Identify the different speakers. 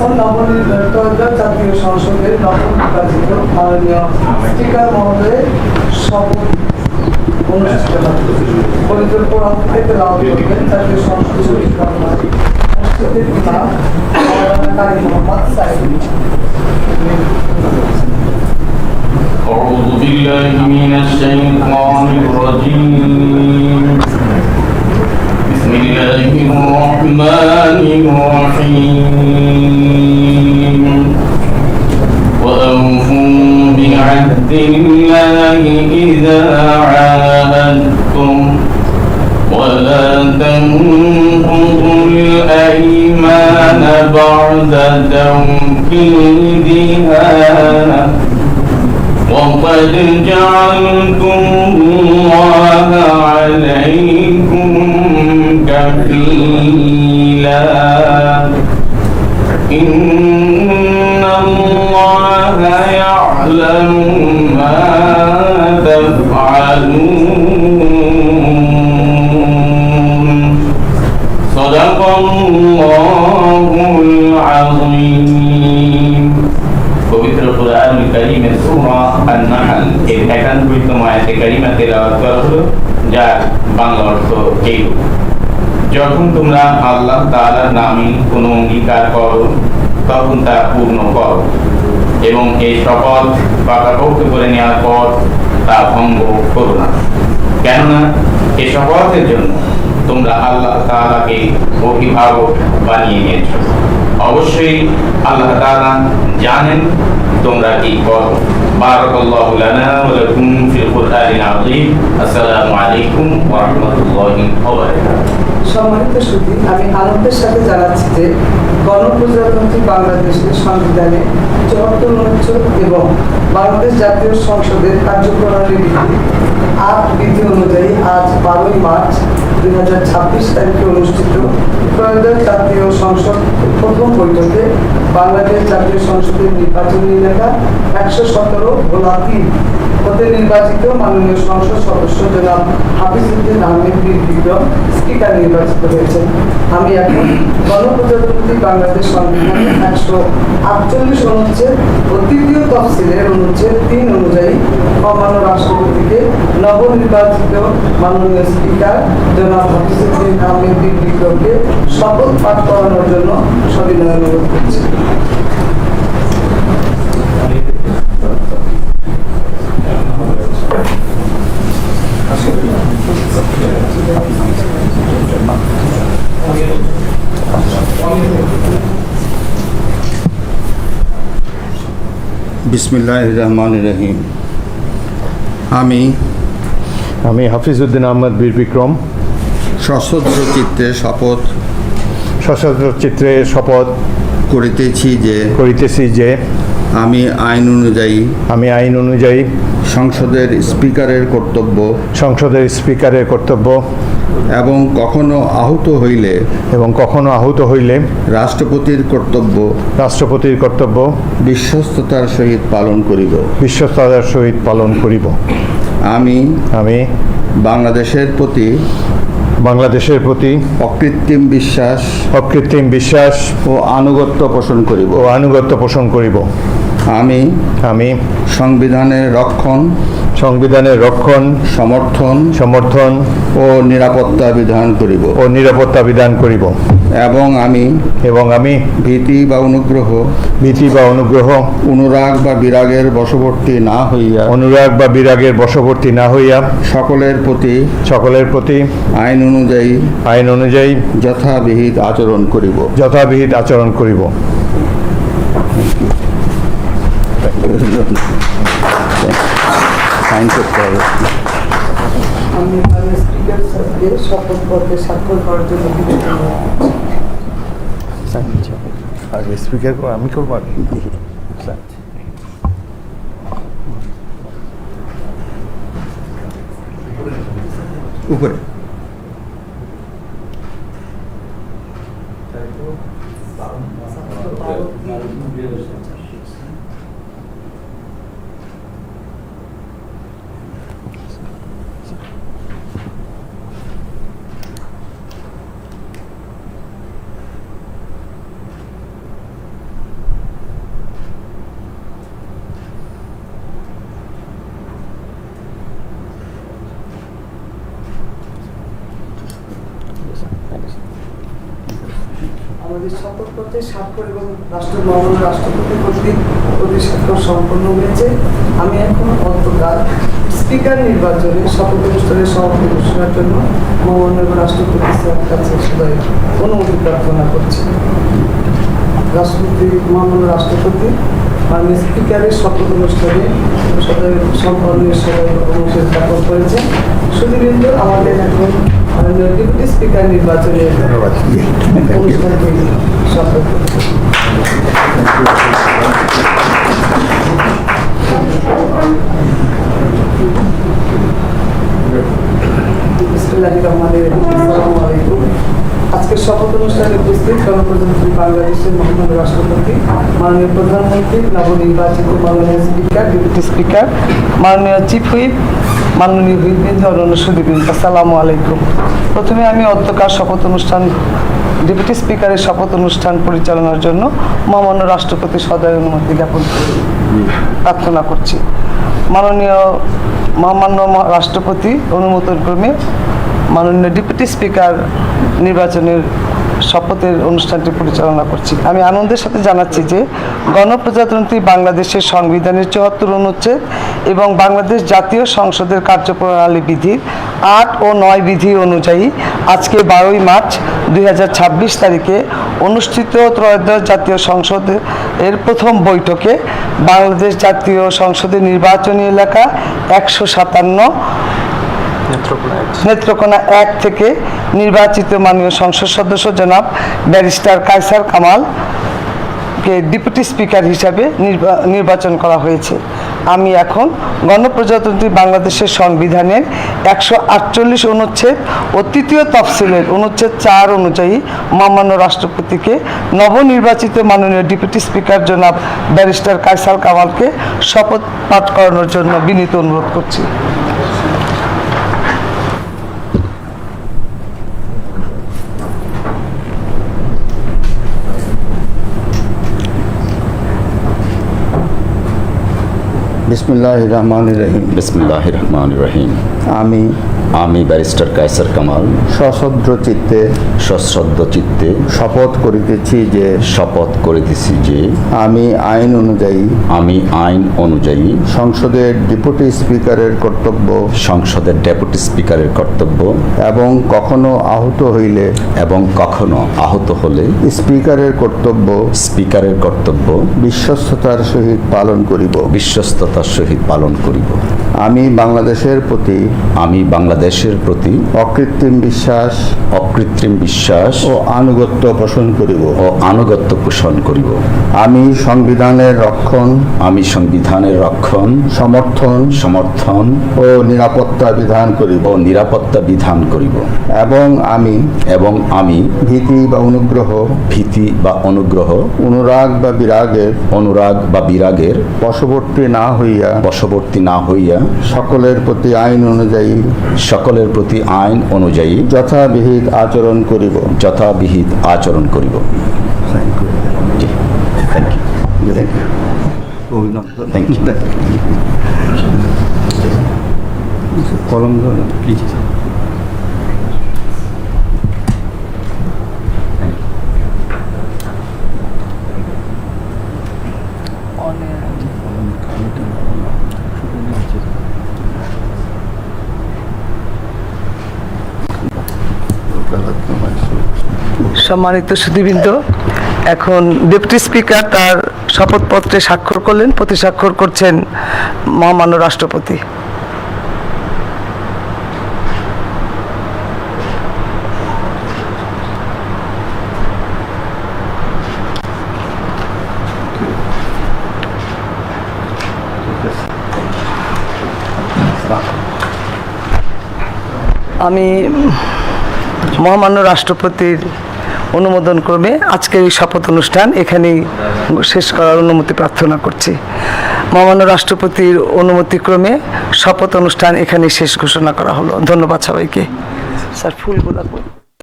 Speaker 1: এখন ত্রয়োদশ জাতীয় সংসদের নবনির্বাচিত মাননীয় স্পিকার মহোদয়ের শপথ অনুষ্ঠিত হবে। পবিত্র কোরআন থেকে তেলাওয়াত করবেন জাতীয় সংসদ সদস্য রাষ্ট্রপতির ইমাম মাওলানা কারি মোহাম্মদ সাইদ।
Speaker 2: أعوذ بالله من الشيطان الرجيم بسم الله الرحمن الرحيم وأوفوا بعهد الله إذا عاهدتم ولا تنقضوا الأيمان بعد توكيدها وقد جعلتم الله عليكم كفيلا إن الله يعلم ما تفعلون صدق الله العظيم পবিত্র কোরআনুল কারীমের সূরা আন-নাহল এর 91তম আয়াতে কারিমা তেলাওয়াত করা হলো, যার বাংলা অর্থ এইরূপ: যখন তোমরা আল্লাহ তাআলার নামে কোনো অঙ্গীকার করো তখন তা পূর্ণ করো এবং এই শপথ পাকাপোক্ত করে নেওয়ার পর তা ভঙ্গ করো না, কেননা এই শপথের জন্য তোমরা আল্লাহ তাআলাকে অভিভাবক বানিয়ে নিয়েছ। অবশ্যই আল্লাহ তাআলা জানেন তোমরা কি করো। বারাকাল্লাহু লানা ওয়া লাকুম ফিল কুরআনিল আযীম। আসসালামু আলাইকুম ওয়া রাহমাতুল্লাহি ওয়া বারাকাতুহু।
Speaker 1: সম্মানিত সুধী, আমি আনন্দের সাথে জানাচ্ছি যে গণপ্রজাতন্ত্রী বাংলাদেশের সংবিধানে ৭৪ অনুচ্ছেদ এবং বাংলাদেশ জাতীয় সংসদের কার্যপ্রণালী বিধি ৮ বিধি অনুযায়ী আজ ১২ই মার্চ ২০২৬ তারিখে অনুষ্ঠিত ত্রয়োদশ জাতীয় সংসদ প্রথম বৈঠকে বাংলাদেশ জাতীয় সংসদের নির্বাচনী এলাকা ১১৭ ভোলা ৩ হতে নির্বাচিত মাননীয় সংসদ সদস্য জনাব হাফিজউদ্দিন আহমেদ বীর বিক্রম স্পিকার নির্বাচিত হয়েছেন। আমি এখন গণপ্রজাতন্ত্রী বাংলাদেশ সংবিধানের ১৪৮ অনুচ্ছেদ ও তৃতীয় তফসিলের অনুচ্ছেদ ৩ অনুযায়ী মহামান্য রাষ্ট্রপতিকে নবনির্বাচিত মাননীয় স্পিকার জনাব হাফিজউদ্দিন আহমেদ বীর বিক্রমকে শপথ পাঠ করানোর জন্য সবিনয় অনুরোধ করছি।
Speaker 3: বিসমিল্লাহির রহমানির রহিম। আমি
Speaker 4: হাফিজউদ্দিন আহমেদ বীর বিক্রম
Speaker 3: সশস্ত্র চিত্তে শপথ করিতেছি যে আমি আইন অনুযায়ী সংসদের স্পিকারের কর্তব্য এবং কখনো আহত হইলে রাষ্ট্রপতির কর্তব্য বিশ্বস্ততার সহিত পালন করিব। আমি বাংলাদেশের প্রতি অকৃত্রিম বিশ্বাস ও আনুগত্য পোষণ করিব। আমি সংবিধানের রক্ষণ সমর্থন ও নিরাপত্তা বিধান করিব এবং আমি ভীতি বা অনুগ্রহ অনুরাগ বা বিরাগের বশবর্তী না হইয়া সকলের প্রতি আইন অনুযায়ী যথাবিহিত আচরণ করিব। সাইন করতে হবে।
Speaker 1: আমি স্পিকার স্যারকে শপথ পত্রে স্বাক্ষর করার জন্য
Speaker 4: স্পিকার আমি করবো
Speaker 3: উপরে
Speaker 1: যে শপথপত্রে স্বাক্ষর এবং মহামান্য রাষ্ট্রপতি কর্তৃক প্রতিস্বাক্ষর সম্পন্ন হয়েছে। আমি এখন অন্তকাল স্পিকার নির্বাচনে শপথ অনুষ্ঠানের সভাপতি ঘোষণার জন্য মহামান্য রাষ্ট্রপতি স্যারের কাছে সদয় অনুমতি প্রার্থনা করছি। মহামান্য রাষ্ট্রপতি মাননীয় স্পিকারের শপথ অনুষ্ঠানে সম্পন্নের সবাই অনুমতি জ্ঞাপন করেছেন। শুধুবৃন্দ আমাদের এখন মাননীয় ডেপুটি স্পিকার নির্বাচনের অনুষ্ঠানকে শপথ করছেন। আসসালামু আলাইকুম। আজকের শপথ অনুষ্ঠানে উপস্থিত গণপ্রজাতন্ত্রী বাংলাদেশের মহামান্য রাষ্ট্রপতি, মাননীয় প্রধানমন্ত্রী, নবনির্বাচিত মাননীয় স্পিকার, ডেপুটি স্পিকার, মাননীয় চিফ হুইপ, মাননীয় হুইপবৃন্দ, অন্যান্য সুধীবৃন্দ, আসসালামু আলাইকুম। প্রথমে আমি অধ্যকার শপথ অনুষ্ঠান ডেপুটি স্পিকারের শপথ অনুষ্ঠান পরিচালনার জন্য মহামান্য রাষ্ট্রপতি সদয় অনুমতি জ্ঞাপন প্রার্থনা করছি। মাননীয় মহামান্য রাষ্ট্রপতি অনুমোদন ক্রমে মাননীয় ডেপুটি স্পিকার নির্বাচনের শপথের অনুষ্ঠানটি পরিচালনা করছি। আমি আনন্দের সাথে জানাচ্ছি যে গণপ্রজাতন্ত্রী বাংলাদেশের সংবিধানের ৭৪ অনুচ্ছেদ এবং বাংলাদেশ জাতীয় সংসদের কার্যপ্রণালী বিধির ৮ ও ৯ বিধি অনুযায়ী আজকে ১২ই মার্চ ২০২৬ তারিখে অনুষ্ঠিত ত্রয়োদশ জাতীয় সংসদের প্রথম বৈঠকে বাংলাদেশ জাতীয় সংসদের নির্বাচনী এলাকা ১৫৭ নেত্রকোনা ১ থেকে নির্বাচিত মাননীয় সংসদ সদস্য জনাব ব্যারিস্টার কায়সার কামালকে ডেপুটি স্পিকার হিসাবে নির্বাচন করা হয়েছে। আমি এখন গণপ্রজাতন্ত্রী বাংলাদেশের সংবিধানের ১৪৮ অনুচ্ছেদ ও তৃতীয় তফসিলের অনুচ্ছেদ ৪ অনুযায়ী মহামান্য রাষ্ট্রপতিকে নবনির্বাচিত মাননীয় ডেপুটি স্পিকার জনাব ব্যারিস্টার কায়সার কামালকে শপথ পাঠ করানোর জন্য বিনীত অনুরোধ করছি।
Speaker 3: বিসমিল্লাহির রহমানির রহিম।
Speaker 5: বিসমিল্লাহির রহমানির রহিম। আমি ব্যারিস্টার কায়সার কামাল
Speaker 3: সশ্রদ্ধ চিত্তে শপথ করিতেছি যে আমি আইন অনুযায়ী সংসদের ডেপুটি স্পিকারের কর্তব্য এবং কখনো আহত হইলে স্পিকারের কর্তব্য বিশ্বস্ততার সহিত পালন করিব। আমি বাংলাদেশের প্রতি অকৃত্রিম বিশ্বাস ও আনুগত্য পোষণ করিব। আমি সংবিধানের রক্ষণ সমর্থন ও নিরাপত্তা বিধান করিব এবং আমি ভীতি বা অনুগ্রহ অনুরাগ বা বিরাগের বশবর্তী না হইয়া সকলের প্রতি আইন অনুযায়ী যথাবিহিত আচরণ করিব। কলম প্লিজ।
Speaker 1: সম্মানিত সুধীবৃন্দ, এখন ডেপুটি স্পিকার তার শপথপত্রে স্বাক্ষর করলেন, প্রতিস্বাক্ষর করছেন মহামান্য রাষ্ট্রপতি। আমি মহামান্য রাষ্ট্রপতির অনুমোদন ক্রমে আজকের এই শপথ অনুষ্ঠান এখানেই শেষ করার অনুমতি প্রার্থনা করছি। মহামান্য রাষ্ট্রপতির অনুমতিক্রমে শপথ অনুষ্ঠান এখানেই শেষ ঘোষণা করা হলো। ধন্যবাদ সবাইকে। স্যার ফুলগুলো